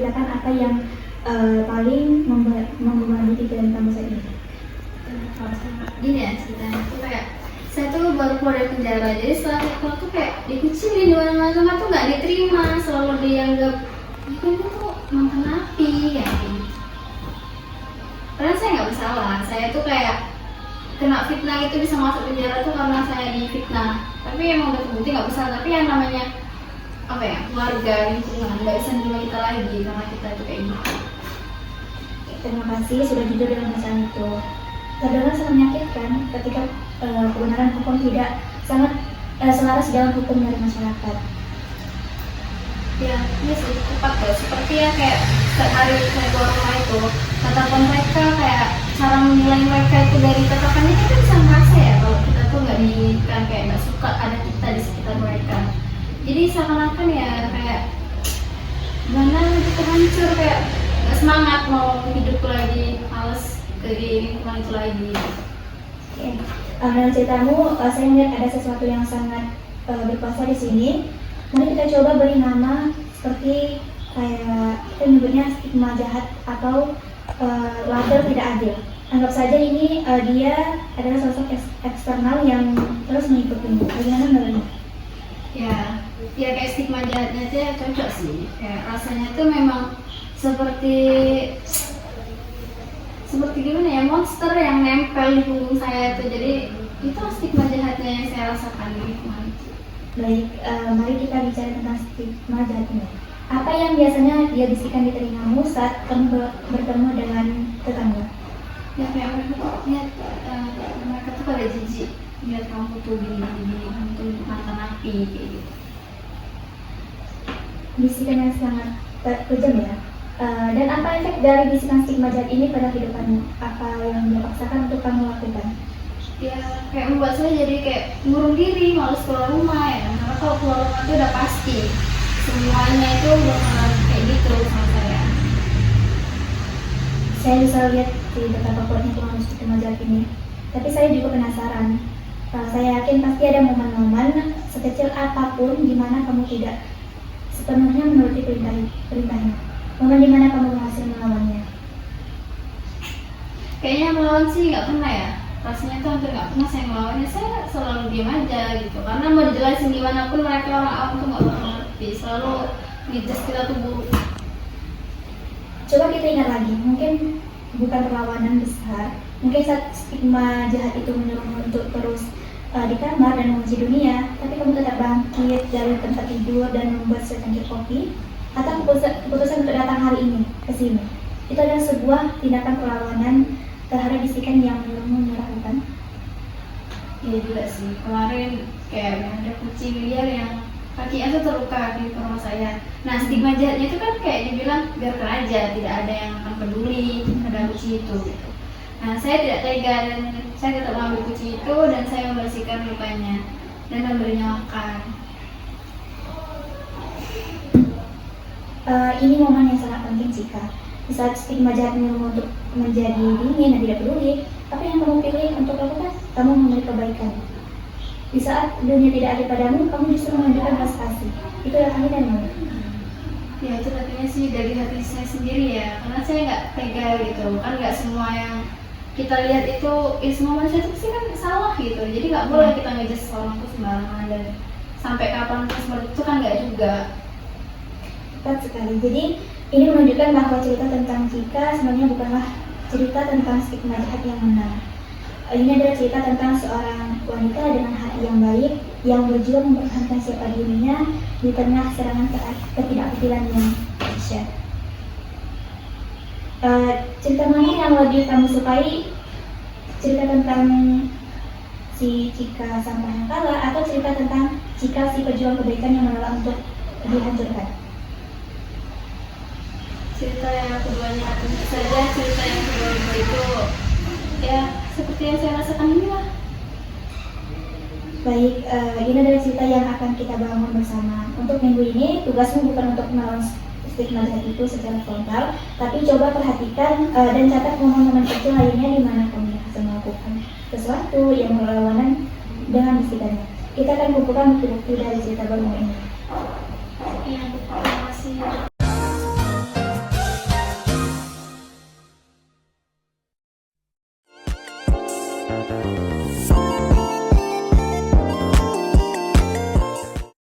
ceritakan apa yang paling membebani pikiran kamu saat ini. Gini ya ceritanya tuh kayak saya tuh baru keluar dari penjara, jadi setelah saya keluar tuh kayak dikucilin di mana-mana tuh nggak diterima, selalu dianggap itu tuh mantan napi kayak gitu. Padahal saya nggak bersalah, saya tuh kayak kena fitnah itu bisa masuk penjara tuh karena saya difitnah, tapi emang udah terbukti nggak bersalah. Tapi yang namanya apa ya, keluarga, lingkungan nggak bisa nerima kita lagi karena kita itu kayak gitu. Terima kasih sudah jujur dengan masalah itu. Terdengar sangat menyakitkan ketika kebenaran hukum tidak sangat selaras dalam hukum dari masyarakat. Ya, ini sih tepat loh. Seperti yang kayak setiap hari saya keluar rumah itu, tatapan mereka kayak cara menilai mereka itu dari tatapannya kita bisa merasa ya kalau kita tuh nggak diinginkan, kayak nggak suka ada kita di sekitar mereka. Jadi seakan-akan ya kayak gimana gitu, hancur, kayak nggak semangat mau hidup lagi, males ke lingkungan itu lagi. Oke. Dalam ceritamu, saya melihat ada sesuatu yang sangat berkuasa di sini. Mari kita coba beri nama seperti kayak kita menyebutnya stigma jahat atau label tidak adil. Anggap saja ini dia adalah sosok eksternal yang terus mengikutimu. Bagaimana menurutmu? Ya kayak stigma jahatnya aja cocok sih. Kayak rasanya tuh memang seperti gimana ya, monster yang nempel di punggung saya tuh. Jadi itu stigma jahatnya yang saya rasakan di lingkungan. Baik, mari kita bicara tentang stigma jahat ini. Apa yang biasanya dia bisikan di telingamu saat kamu bertemu dengan tetangga? Ya kayak mereka tuh pada jijik lihat kamu tuh gini, kamu tuh mantan napi kayak gitu. Bisikan yang sangat kejam ya. Dan apa efek dari bisikan stigma jahat ini pada kehidupanmu? Apa yang dia paksakan untuk kamu lakukan? Ya kayak membuat saya jadi kayak ngurung diri, malas keluar rumah ya. Karena kalau keluar rumah itu udah pasti semuanya itu bakalan kayak gitu sama saya. Saya bisa lihat di betapa kuatnya pengaruh stigma jahat ini. Tapi saya juga penasaran. Saya yakin pasti ada momen-momen sekecil apapun di mana kamu tidak sepenuhnya menuruti perintahnya. Momen di mana kamu berhasil melawannya. Kayaknya melawan sih nggak pernah ya. Rasanya tuh hampir nggak pernah saya melawannya. Saya selalu diam aja gitu. Karena mau dijelasin gimana pun mereka orang awam tuh nggak bakal ngerti. Selalu ngejudge kita tuh buruk. Coba kita ingat lagi, mungkin bukan perlawanan besar. Mungkin saat stigma jahat itu menyuruhmu untuk terus di kamar dan membenci dunia, tapi kamu tetap bangkit dari tempat tidur dan membuat secangkir kopi, atau keputusan untuk datang hari ini ke sini. Itu adalah sebuah tindakan perlawanan terhadap bisikan yang menyuruhmu menyerah, bukan? Iya juga sih. Kemarin kayak ada kucing liar yang kakinya tuh terluka di rumah saya. Nah stigma jahatnya itu kan kayak dibilang biarkan aja, tidak ada yang akan peduli pada kucing itu gitu. Nah saya tidak tega dan saya tetap mengambil kucing itu dan saya membersihkan lukanya dan memberinya makan. Ini momen yang sangat penting Cika. Di saat stigma jahat menyuruhmu untuk menjadi dingin dan tidak peduli, apa yang kamu pilih untuk lakukan? Kamu memberi kebaikan. Di saat dunia tidak ada padamu, kamu justru menunjukkan belas kasih. Itu datangnya dari mana? Ya itu katanya sih dari hati saya sendiri ya, karena saya nggak tega gitu. Kan nggak semua yang kita lihat itu, semua manusia itu pasti kan salah gitu. Jadi nggak boleh kita ngejudge orang itu sembarangan dan sampai kapan seperti itu kan nggak juga. Tepat sekali. Jadi ini menunjukkan bahwa cerita tentang Cika sebenarnya bukanlah cerita tentang stigma jahat yang benar. Ini adalah cerita tentang seorang wanita dengan hati yang baik yang berjuang mempertahankan siapa dirinya di tengah serangan ketidakadilan yang dahsyat. Cerita mana yang lebih kamu sukai? Cerita tentang si Cika sang Mahakala atau cerita tentang Cika si pejuang kebaikan yang menolak untuk dihancurkan? Cerita yang keduanya, tentu saja cerita yang kedua itu ya seperti yang saya rasakan ini lah. Baik, ini adalah cerita yang akan kita bangun bersama. Untuk minggu ini tugasmu bukan untuk melawan stigma jahat itu secara frontal, tapi coba perhatikan dan catat momen-momen kecil lainnya di mana kamu berhasil melakukan sesuatu yang berlawanan dengan bisikannya. Kita akan kumpulkan bukti-bukti dari cerita baru ini. Iya, terima kasih.